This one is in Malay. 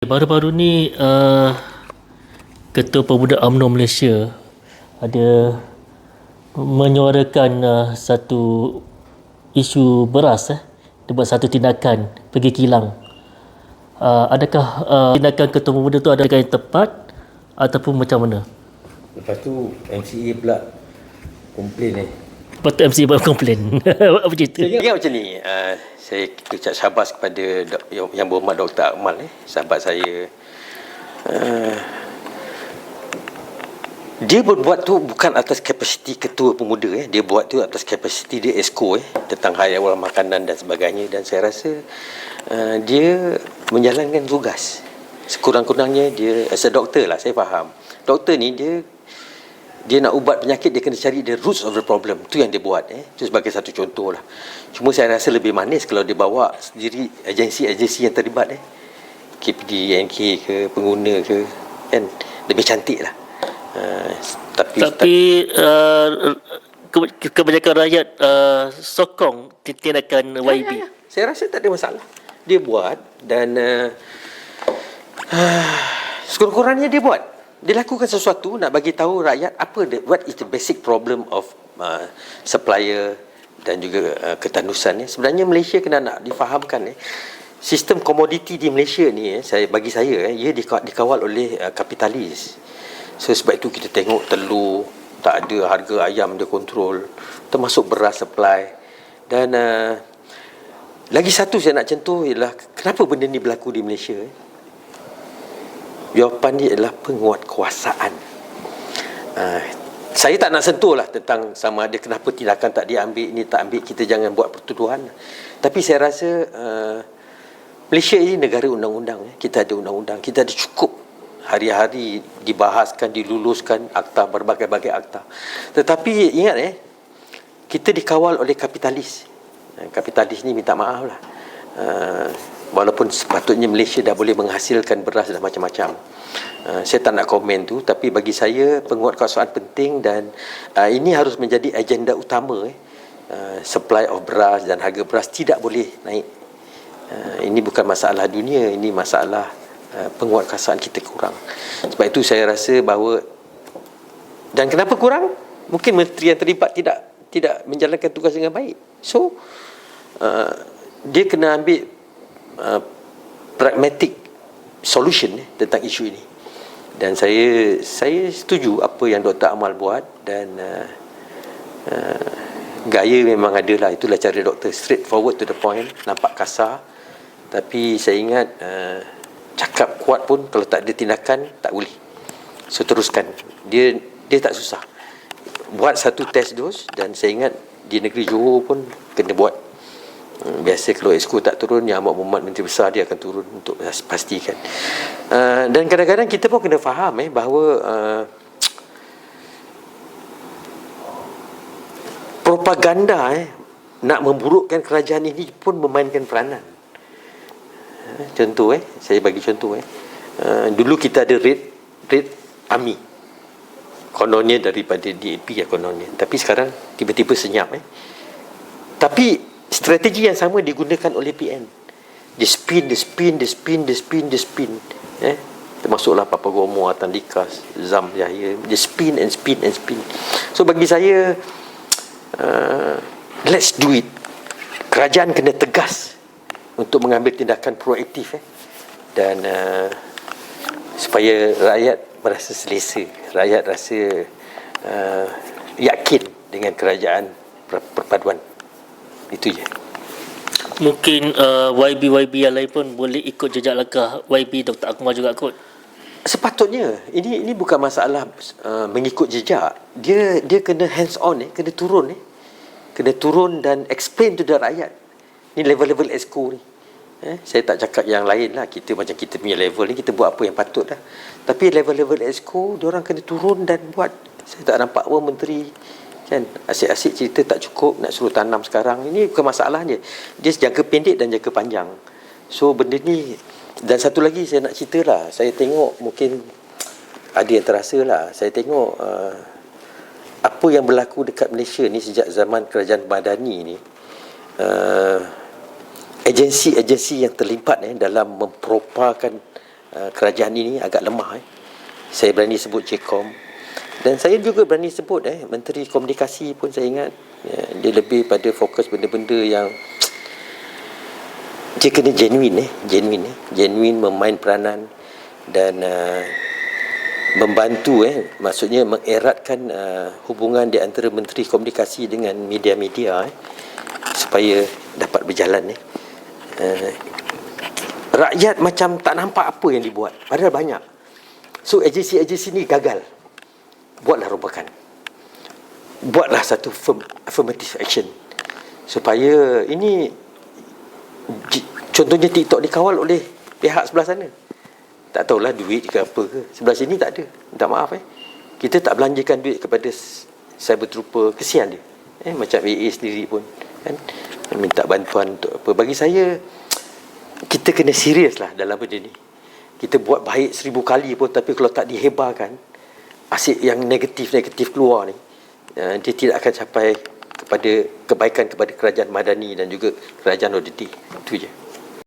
Baru-baru ni Ketua Pemuda UMNO Malaysia ada menyuarakan satu isu beras. Dia buat satu tindakan pergi kilang. Adakah tindakan Ketua Pemuda tu ada yang tepat ataupun macam mana? Lepas tu MCA pula komplain Lepas tu MC baru komplain. Apa cerita? Saya ingat macam ni, saya ucap syabas kepada Yang Berhormat Dr. Akmal, sahabat saya. Dia buat tu bukan atas kapasiti Ketua Pemuda, dia buat tu atas kapasiti dia ESCO, tentang hal ehwal makanan dan sebagainya. Dan saya rasa dia menjalankan tugas. Sekurang-kurangnya dia as a doktor lah, saya faham. Doktor ni dia nak ubat penyakit, dia kena cari the roots of the problem. Tu yang dia buat. Itu sebagai satu contoh lah. Cuma saya rasa lebih manis kalau dia bawa sendiri agensi-agensi yang terlibat, KPD, NK ke, pengguna ke, kan, lebih cantik lah. Tapi kebanyakan rakyat sokong tindakan YB. Ya. Saya rasa tak ada masalah. Dia buat dan sekurang-kurangnya dia buat. Dia lakukan sesuatu nak bagi tahu rakyat what is the basic problem of supplier dan juga ketanusan. Sebenarnya Malaysia kena nak difahamkan, sistem komoditi di Malaysia ni, bagi saya ia dikawal oleh kapitalis. So sebab itu kita tengok telur tak ada, harga ayam dia kontrol, termasuk beras supply. Dan lagi satu saya nak sentuh ialah kenapa benda ni berlaku di Malaysia. Jawapan dia adalah penguatkuasaan. Saya tak nak sentuh lah tentang sama ada kenapa tindakan tak diambil, ini tak ambil, kita jangan buat pertuduhan. Tapi saya rasa Malaysia ini negara undang-undang. Kita ada undang-undang, kita ada cukup hari-hari dibahaskan, diluluskan akta, berbagai-bagai akta. Tetapi ingat, kita dikawal oleh kapitalis. Kapitalis ni minta maaf lah. Walaupun sepatutnya Malaysia dah boleh menghasilkan beras dan macam-macam. Saya tak nak komen tu, tapi bagi saya penguatkuasaan penting dan ini harus menjadi agenda utama. Supply of beras dan harga beras tidak boleh naik. Ini bukan masalah dunia, ini masalah penguatkuasaan kita kurang. Sebab itu saya rasa bahawa, dan kenapa kurang? Mungkin menteri yang terlibat tidak menjalankan tugas dengan baik. So dia kena ambil pragmatic solution tentang isu ini. Dan saya setuju apa yang Dr. Amal buat. Dan gaya memang adalah, itulah cara doktor, straight forward to the point, nampak kasar. Tapi saya ingat cakap kuat pun kalau tak ada tindakan tak boleh. So teruskan. Dia tak susah. Buat satu test dose, dan saya ingat di negeri Johor pun kena buat. Biasa kalau ESCO tak turun, Yang Amat Berhormat Menteri Besar dia akan turun untuk pastikan. Dan kadang-kadang kita pun kena faham bahawa propaganda nak memburukkan kerajaan ini pun memainkan peranan. Contoh, saya bagi contoh. Dulu kita ada raid army, kononnya daripada DAP ya kononnya. Tapi sekarang tiba-tiba senyap. Tapi strategi yang sama digunakan oleh PN. Dia spin. Termasuklah Papagomo, Atandikas, Zam Yahya. Dia spin. So bagi saya, let's do it. Kerajaan kena tegas untuk mengambil tindakan proaktif, dan supaya rakyat merasa selesa, rakyat rasa yakin dengan kerajaan perpaduan. Itu je. Mungkin YB yang lain pun boleh ikut jejak langkah YB Dr. Akmal juga kot. Sepatutnya. Ini bukan masalah mengikut jejak. Dia kena hands on, kena turun. Kena turun dan explain to the rakyat. Ni level-level ESCO ni. Saya tak cakap yang lain lah. Kita macam kita punya level ni, kita buat apa yang patut lah. Tapi level-level ESCO, diorang kena turun dan buat. Saya tak nampak pun menteri kan asyik-asyik cerita tak cukup, nak suruh tanam sekarang. Ini bukan masalahnya. Dia jangka pendek dan jangka panjang. So benda ni. Dan satu lagi saya nak cerita lah. Saya tengok, mungkin ada yang terasa lah, saya tengok apa yang berlaku dekat Malaysia ni sejak zaman kerajaan Madani ni. Agensi-agensi yang terlibat dalam mempropakan kerajaan ini agak lemah. Saya berani sebut JKOM, dan saya juga berani sebut Menteri Komunikasi pun saya ingat dia lebih pada fokus benda-benda yang dia kena genuine memain peranan dan membantu maksudnya mengeratkan hubungan di antara Menteri Komunikasi dengan media-media supaya dapat berjalan. Rakyat macam tak nampak apa yang dibuat, padahal banyak. So agensi-agensi ni gagal. Buatlah rombakan, buatlah satu affirmative action supaya ini, contohnya TikTok dikawal oleh pihak sebelah sana. Tak tahulah duit ke apa ke, sebelah sini tak ada. Minta maaf kita tak belanjakan duit kepada cyber trooper, kesian dia. Macam AA sendiri pun kan minta bantuan untuk apa. Bagi saya, kita kena serius lah dalam benda ni. Kita buat baik 1000 kali pun, tapi kalau tak dihebarkan, asyik yang negatif-negatif keluar ni, dia tidak akan capai kepada kebaikan kepada kerajaan madani dan juga kerajaan Odidi. Itu je.